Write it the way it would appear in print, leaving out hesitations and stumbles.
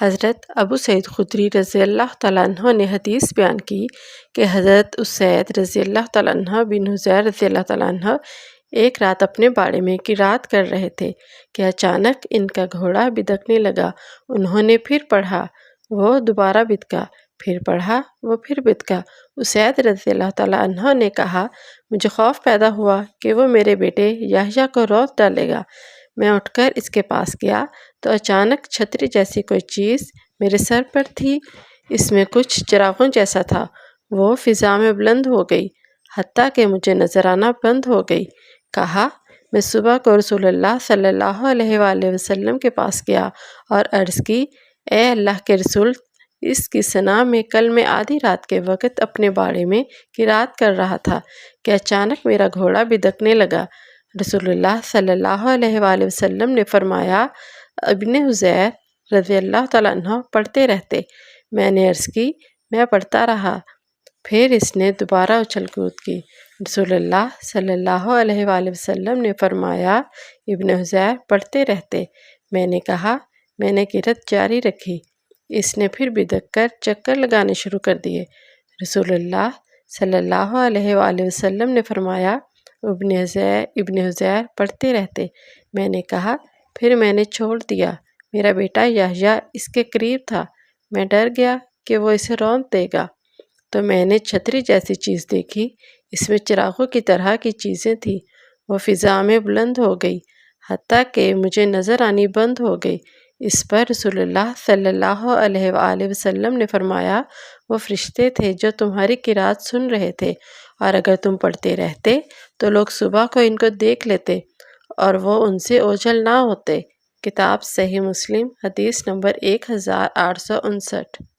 حضرت ابو سعید خدری رضی اللہ تعالیٰ عنہ نے حدیث بیان کی کہ حضرت اسید رضی اللہ تعالیٰ عنہ بن حذیر رضی اللہ تعالیٰ عنہ ایک رات اپنے باڑے میں قرات کر رہے تھے کہ اچانک ان کا گھوڑا بدکنے لگا۔ انہوں نے پھر پڑھا، وہ دوبارہ بدکا، پھر پڑھا، وہ پھر بدکا۔ اسید رضی اللہ تعالیٰ عنہ نے کہا، مجھے خوف پیدا ہوا کہ وہ میرے بیٹے یحییٰ کو روت ڈالے گا۔ میں اٹھ کر اس کے پاس گیا تو اچانک چھتری جیسی کوئی چیز میرے سر پر تھی، اس میں کچھ چراغوں جیسا تھا، وہ فضا میں بلند ہو گئی حتیٰ کہ مجھے نظر آنا بند ہو گئی۔ کہا، میں صبح کو رسول اللہ صلی اللہ علیہ وآلہ وسلم کے پاس گیا اور عرض کی، اے اللہ کے رسول، اس کی ثنا میں کل میں آدھی رات کے وقت اپنے باڑے میں قرات کر رہا تھا کہ اچانک میرا گھوڑا بدکنے لگا۔ رسول اللہ صلی اللہ علیہ وآلہ وسلم نے فرمایا، ابن حذیر رضی اللہ تعالیٰ عنہ پڑھتے رہتے۔ میں نے عرض کی، میں پڑھتا رہا۔ پھر اس نے دوبارہ اچھل کود کی۔ رسول اللہ صلی اللہ علیہ وآلہ وسلم نے فرمایا، ابن حذیر پڑھتے رہتے۔ میں نے کہا، میں نے قرات جاری رکھی۔ اس نے پھر بدک کر چکر لگانے شروع کر دیے۔ رسول اللہ صلی اللہ علیہ وآلہ وسلم نے فرمایا، ابن حذیر پڑھتے رہتے۔ میں نے کہا، پھر میں نے چھوڑ دیا۔ میرا بیٹا یحییٰ اس کے قریب تھا، میں ڈر گیا کہ وہ اسے رونت دے گا، تو میں نے چھتری جیسی چیز دیکھی، اس میں چراغوں کی طرح کی چیزیں تھیں، وہ فضا میں بلند ہو گئی حتیٰ کہ مجھے نظر آنی بند ہو گئی۔ اس پر رسول اللہ صلی اللہ علیہ وآلہ وسلم نے فرمایا، وہ فرشتے تھے جو تمہاری قرات سن رہے تھے، اور اگر تم پڑھتے رہتے تو لوگ صبح کو ان کو دیکھ لیتے اور وہ ان سے اوجھل نہ ہوتے۔ کتاب صحیح مسلم، حدیث نمبر 1859۔